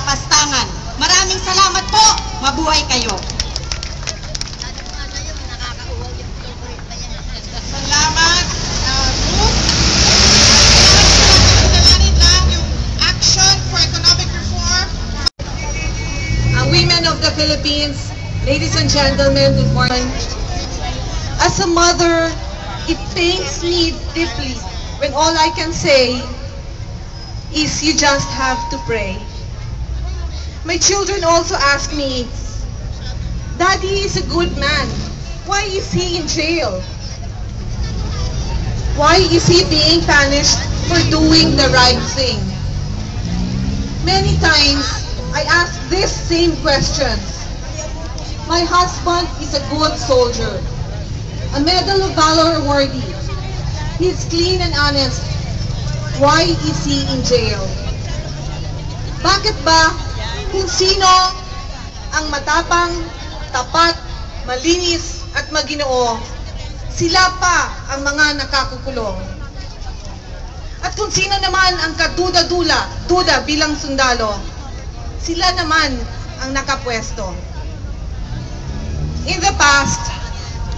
Pastangan. Maraming salamat po. Mabuhay kayo. Salamat, Ruth. Salamat lang yung Action for Economic Reform. Women of the Philippines, ladies and gentlemen, good morning. As a mother, it pains me deeply when all I can say is you just have to pray. My children also ask me, Daddy is a good man. Why is he in jail? Why is he being punished for doing the right thing? Many times, I ask these same questions. My husband is a good soldier, a Medal of Valor awardee. He's clean and honest. Why is he in jail? Bakit ba kung sino ang matapang, tapat, malinis at maginoo, sila pa ang mga nakakukulong? At kung sino naman ang kaduda bilang sundalo, sila naman ang nakapwesto. In the past,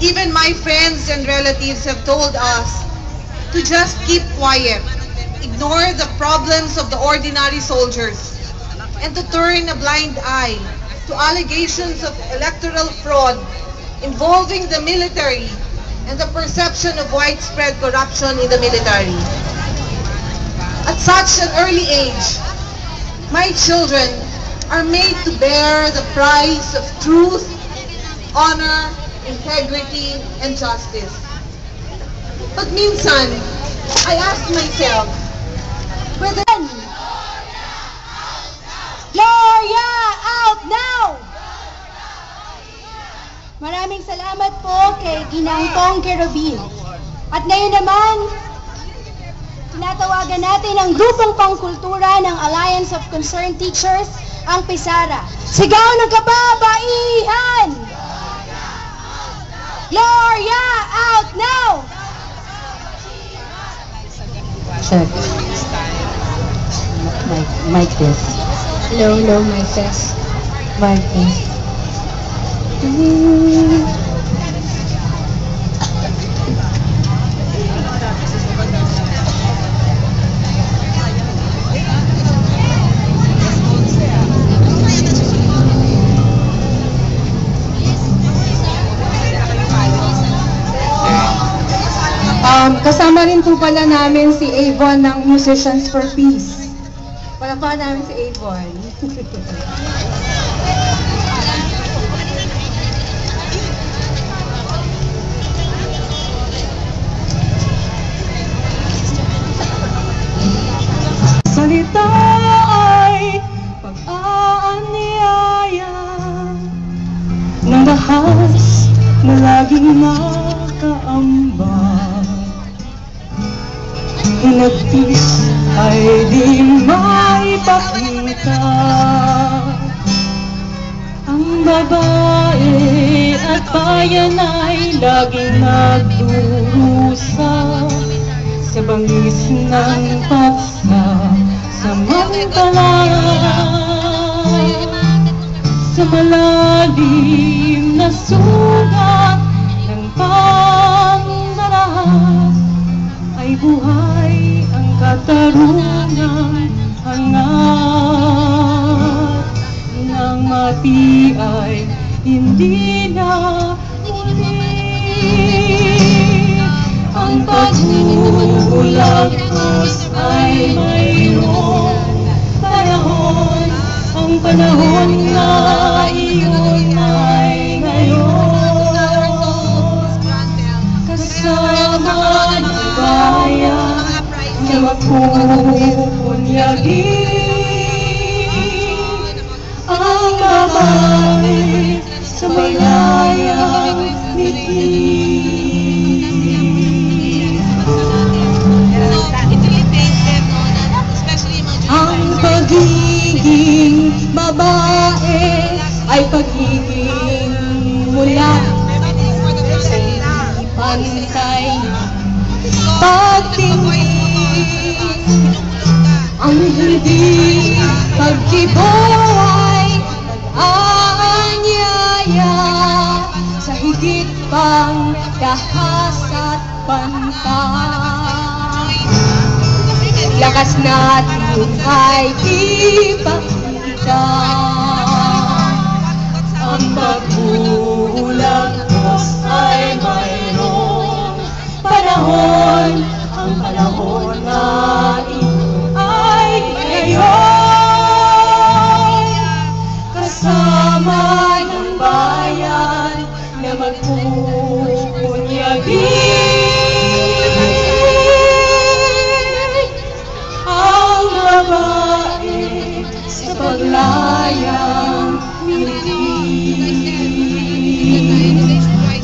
even my friends and relatives have told us to just keep quiet, ignore the problems of the ordinary soldiers, and to turn a blind eye to allegations of electoral fraud involving the military and the perception of widespread corruption in the military. At such an early age, my children are made to bear the price of truth, honor, integrity, and justice. But minsan, I ask myself, whether Gloria out now! Maraming salamat po kay Ginang Tong Kerubin. At ngayon naman, tinatawagan natin ang grupong pangkultura ng Alliance of Concerned Teachers, ang PISARA. Sigaw ng kababaihan! Gloria out now! Check. Mic test. Hello, mic test. Mic test. Kasama rin po pala namin si Avon ng Musicians for Peace. Palakpakan namin si Avon. Salita ay pag-aanyaya ng bahas na laging nakaambag. Hinagpis ay di maipakita. Ang babae at bayan ay laging nagdurusa sa bangis ng paksa samantalay. Sa malalim na sugat ng pandarahas ay buhay ang katarungan, hangat ng mati ay hindi na uli. Ang paghuhulagos ay mayroong panahon, ang panahon na iyon ay ngayon. Kasama ng bayan na magpupunyagin ang babae sa malayang ngiti. Ang pagiging babae ay pagiging mula sa hindi pantay pagtingin Ang hindi pagkibo ay nag-aanyaya sa higit pang tahas at pantay. Lakas natin ay ipakita ang pagbulag-os ay mayroong panahon. Ang panahon na ito ay ngayon. Kasama ng bayan na magpunyagin ang babae sa paglayang ngiti.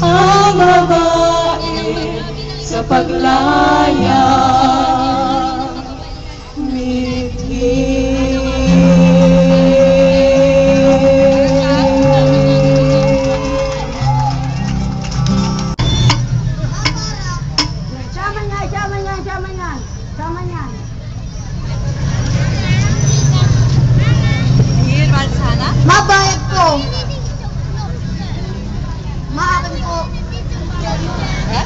Ang babae sa paglayang ngiti. Mabayad po. Maakin po.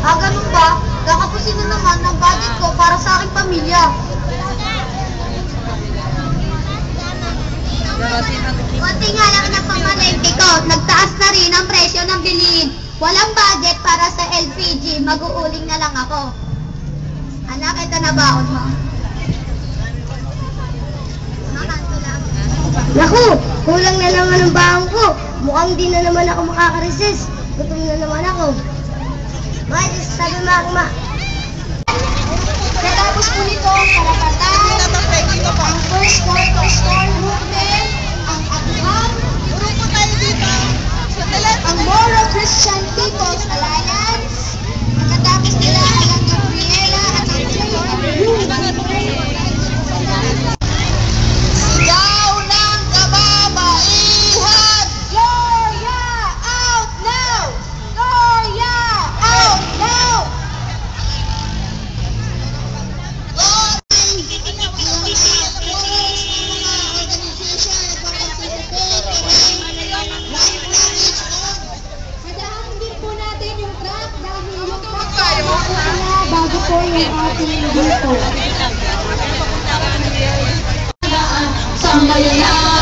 Ganun ba? Kakapusin na naman ng budget ko para sa aking pamilya. Konti nga lang ng pamalengke ko. Nagtaas na rin ang presyo ng bilihin. Walang budget para sa LPG. Mag-uuling na lang ako. Anak, ito na baon mo. Naku, kulang na naman ang baon ko. Mukhang di na naman ako makaka-resist. Gutom na naman ako. Bakit sabi ma? Katapos po nito ang karapatan, ang first cornerstone movement, ang ABHAM, ang Moro Christian People's Alliance, katapos nila ang Gabriela at ang Sigaw ng kababaihan! Gloria out now! Gloria out now! Hadahan din po natin yung truck dahil yung truck bago po yung ating dito. Sambayan